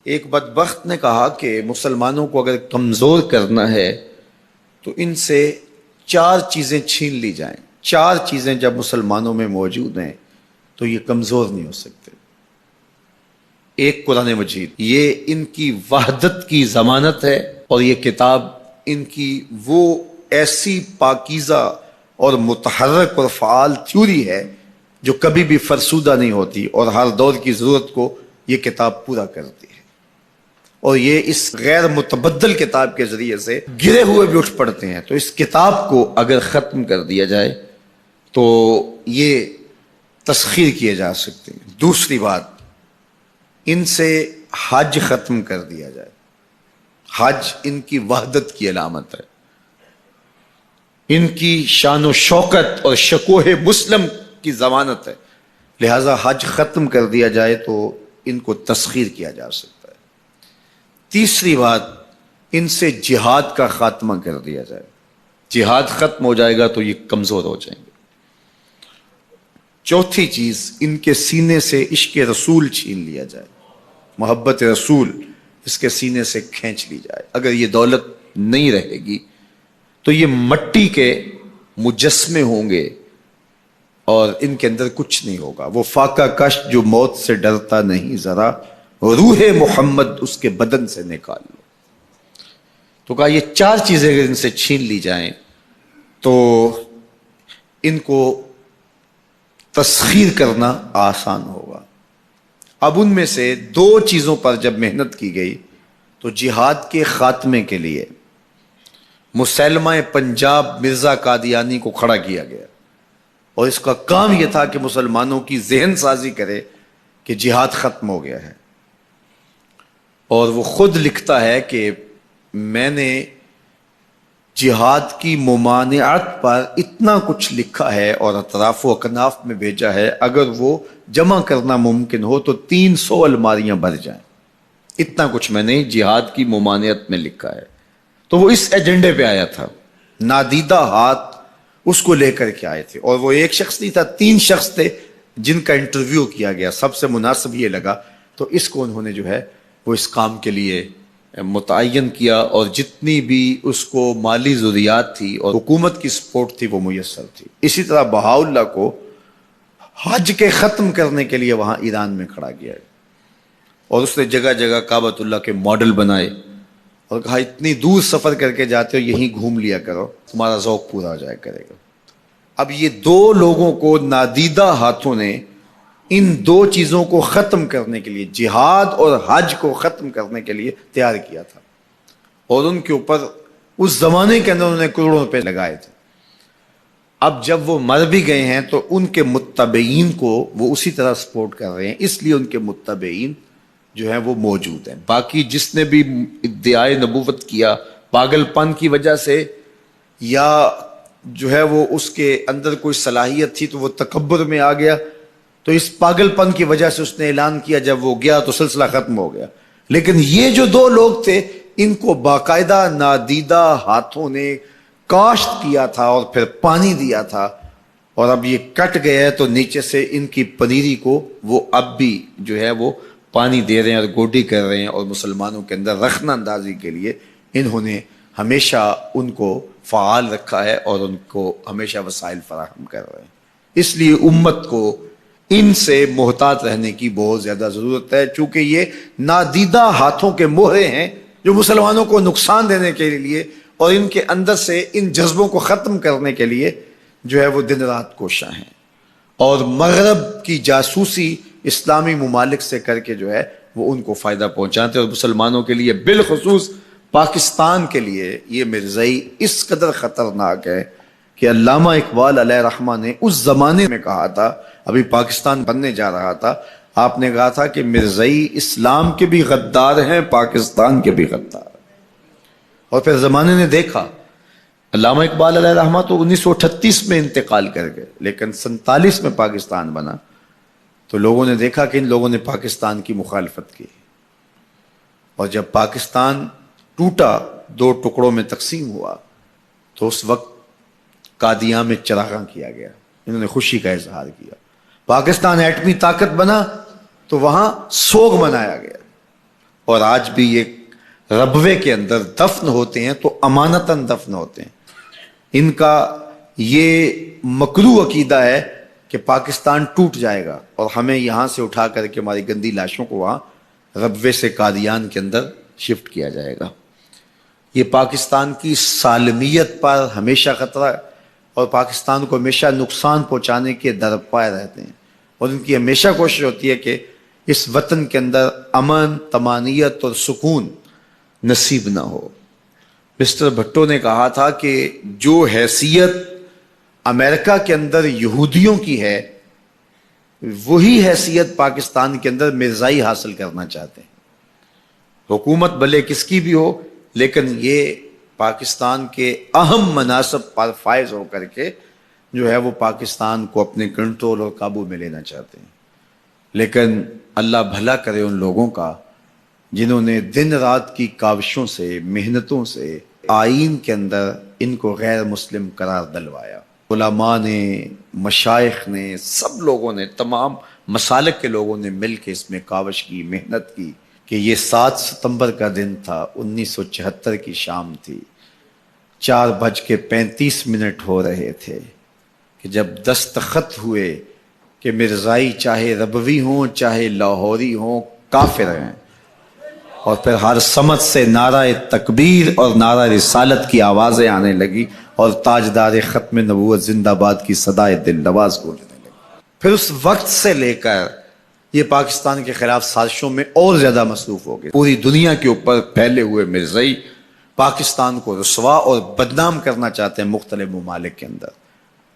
ایک بدبخت نے کہا کہ مسلمانوں کو اگر کمزور کرنا ہے تو ان سے 4 چیزیں چھین لی جائیں. 4 چیزیں جب مسلمانوں میں موجود ہیں تو یہ کمزور نہیں ہو سکتے. ایک قرآن مجید، یہ ان کی وحدت کی ضمانت ہے، اور یہ کتاب ان کی وہ ایسی پاکیزہ اور متحرک اور فعال تھیوری ہے جو کبھی بھی فرسودہ نہیں ہوتی اور ہر دور کی ضرورت کو یہ کتاب پورا کرتی ہے. اور یہ اس غیر متبدل کتاب کے ذریعے سے گرے ہوئے بھی اٹھ پڑتے ہیں. تو اس کتاب کو اگر ختم کر دیا جائے تو یہ تسخیر کیے جا سکتے ہیں. دوسری بات، ان سے حج ختم کر دیا جائے. حج ان کی وحدت کی علامت ہے، ان کی شان و شوکت اور شکوہ مسلم کی ضمانت ہے. لہذا حج ختم کر دیا جائے تو ان کو تسخیر کیا جا سکتا ہے. تیسری بات، ان سے جہاد کا خاتمہ کر دیا جائے. جہاد ختم ہو جائے گا تو یہ کمزور ہو جائیں گے. چوتھی چیز، ان کے سینے سے عشق رسول چھین لیا جائے. محبت رسول اس کے سینے سے کھینچ لی جائے. اگر یہ دولت نہیں رہے گی تو یہ مٹی کے مجسمے ہوں گے اور ان کے اندر کچھ نہیں ہوگا. وہ فاقہ کش جو موت سے ڈرتا نہیں، ذرا روح محمد اس کے بدن سے نکال لو. تو کہا یہ 4 چیزیں اگر ان سے چھین لی جائیں تو ان کو تسخیر کرنا آسان ہوگا. اب ان میں سے 2 چیزوں پر جب محنت کی گئی تو جہاد کے خاتمے کے لیے مسلمہ پنجاب مرزا قادیانی کو کھڑا کیا گیا، اور اس کا کام یہ تھا کہ مسلمانوں کی ذہن سازی کرے کہ جہاد ختم ہو گیا ہے. اور وہ خود لکھتا ہے کہ میں نے جہاد کی ممانعت پر اتنا کچھ لکھا ہے اور اطراف و اکناف میں بھیجا ہے، اگر وہ جمع کرنا ممکن ہو تو 300 الماریاں بھر جائیں. اتنا کچھ میں نے جہاد کی ممانعت میں لکھا ہے. تو وہ اس ایجنڈے پہ آیا تھا. نادیدہ ہاتھ اس کو لے کر کے آئے تھے، اور وہ ایک شخص نہیں تھا، 3 شخص تھے جن کا انٹرویو کیا گیا. سب سے مناسب یہ لگا تو اس کو انہوں نے جو ہے وہ اس کام کے لیے متعین کیا، اور جتنی بھی اس کو مالی ضروریات تھی اور حکومت کی سپورٹ تھی وہ میسر تھی. اسی طرح بہاءاللہ کو حج کے ختم کرنے کے لیے وہاں ایران میں کھڑا کیا، اور اس نے جگہ جگہ کعبۃ اللہ کے ماڈل بنائے اور کہا اتنی دور سفر کر کے جاتے ہو، یہیں گھوم لیا کرو، تمہارا ذوق پورا ہو جائے کرے گا. اب یہ 2 لوگوں کو نادیدہ ہاتھوں نے ان 2 چیزوں کو ختم کرنے کے لیے، جہاد اور حج کو ختم کرنے کے لیے تیار کیا تھا، اور ان کے اوپر اس زمانے کے اندر انہوں نے کروڑوں روپے لگائے تھے. اب جب وہ مر بھی گئے ہیں تو ان کے متبعین کو وہ اسی طرح سپورٹ کر رہے ہیں، اس لیے ان کے متبعین جو ہیں وہ موجود ہیں. باقی جس نے بھی ادعائے نبوت کیا پاگل پن کی وجہ سے، یا جو ہے وہ اس کے اندر کوئی صلاحیت تھی تو وہ تکبر میں آ گیا، تو اس پاگل پن کی وجہ سے اس نے اعلان کیا، جب وہ گیا تو سلسلہ ختم ہو گیا. لیکن یہ جو 2 لوگ تھے ان کو باقاعدہ نادیدہ ہاتھوں نے کاشت کیا تھا اور پھر پانی دیا تھا، اور اب یہ کٹ گیا ہے تو نیچے سے ان کی پنیری کو وہ اب بھی جو ہے وہ پانی دے رہے ہیں اور گوڈی کر رہے ہیں، اور مسلمانوں کے اندر رخنہ اندازی کے لیے انہوں نے ہمیشہ ان کو فعال رکھا ہے اور ان کو ہمیشہ وسائل فراہم کر رہے ہیں. اس لیے امت کو ان سے محتاط رہنے کی بہت زیادہ ضرورت ہے، چونکہ یہ نادیدہ ہاتھوں کے مہرے ہیں جو مسلمانوں کو نقصان دینے کے لیے اور ان کے اندر سے ان جذبوں کو ختم کرنے کے لیے جو ہے وہ دن رات کوشاں ہیں، اور مغرب کی جاسوسی اسلامی ممالک سے کر کے جو ہے وہ ان کو فائدہ پہنچاتے ہیں. اور مسلمانوں کے لیے بالخصوص پاکستان کے لیے یہ مرزائی اس قدر خطرناک ہے کہ علامہ اقبال علیہ رحمہ نے اس زمانے میں کہا تھا، ابھی پاکستان بننے جا رہا تھا، آپ نے کہا تھا کہ مرزائی اسلام کے بھی غدار ہیں، پاکستان کے بھی غدار ہیں. اور پھر زمانے نے دیکھا، علامہ اقبال علیہ رحمہ تو 1938 میں انتقال کر گئے، لیکن 47 میں پاکستان بنا تو لوگوں نے دیکھا کہ ان لوگوں نے پاکستان کی مخالفت کی، اور جب پاکستان ٹوٹا، 2 ٹکڑوں میں تقسیم ہوا، تو اس وقت قادیاں میں چراغاں کیا گیا، انہوں نے خوشی کا اظہار کیا. پاکستان ایٹمی طاقت بنا تو وہاں سوگ منایا گیا، اور آج بھی یہ ربوے کے اندر دفن ہوتے ہیں تو امانتاً دفن ہوتے ہیں. ان کا یہ مکروہ عقیدہ ہے کہ پاکستان ٹوٹ جائے گا اور ہمیں یہاں سے اٹھا کر کے ہماری گندی لاشوں کو وہاں ربوے سے قادیان کے اندر شفٹ کیا جائے گا. یہ پاکستان کی سالمیت پر ہمیشہ خطرہ ہے اور پاکستان کو ہمیشہ نقصان پہنچانے کے درپائے رہتے ہیں اور ان کی ہمیشہ کوشش ہوتی ہے کہ اس وطن کے اندر امن، طمانینت اور سکون نصیب نہ ہو. مسٹر بھٹو نے کہا تھا کہ جو حیثیت امریکہ کے اندر یہودیوں کی ہے وہی حیثیت پاکستان کے اندر مرزائی حاصل کرنا چاہتے ہیں. حکومت بھلے کس کی بھی ہو لیکن یہ پاکستان کے اہم مناصب پر فائز ہو کر کے جو ہے وہ پاکستان کو اپنے کنٹرول اور قابو میں لینا چاہتے ہیں. لیکن اللہ بھلا کرے ان لوگوں کا جنہوں نے دن رات کی کاوشوں سے، محنتوں سے آئین کے اندر ان کو غیر مسلم قرار دلوایا. علماء نے، مشائخ نے، سب لوگوں نے، تمام مسالک کے لوگوں نے مل کے اس میں کاوش کی، محنت کی کہ یہ 7 ستمبر کا دن تھا، 1974 کی شام تھی، 4:35 ہو رہے تھے کہ جب دستخط ہوئے کہ مرزائی چاہے ربوی ہوں چاہے لاہوری ہوں کافر ہیں. اور پھر ہر سمت سے نعرہ تکبیر اور نعرہ رسالت کی آوازیں آنے لگی اور تاجدار ختم نبوت زندہ باد کی صدائے دل نواز گونجنے لگی. پھر اس وقت سے لے کر یہ پاکستان کے خلاف سازشوں میں اور زیادہ مصروف ہو گئے. پوری دنیا کے اوپر پھیلے ہوئے مرزائی پاکستان کو رسوا اور بدنام کرنا چاہتے ہیں مختلف ممالک کے اندر،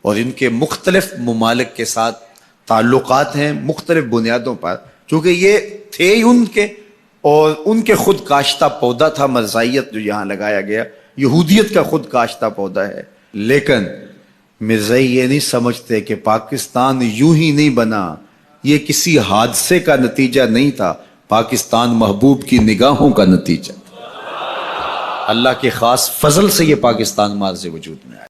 اور ان کے مختلف ممالک کے ساتھ تعلقات ہیں مختلف بنیادوں پر، چونکہ یہ تھے ان کے اور ان کے خود کاشتہ پودا تھا مرزائیت جو یہاں لگایا گیا، یہودیت کا خود کاشتہ پودا ہے. لیکن مرزائی یہ نہیں سمجھتے کہ پاکستان یوں ہی نہیں بنا، یہ کسی حادثے کا نتیجہ نہیں تھا، پاکستان محبوب کی نگاہوں کا نتیجہ. اللہ کے خاص فضل سے یہ پاکستان مارز وجود میں آیا.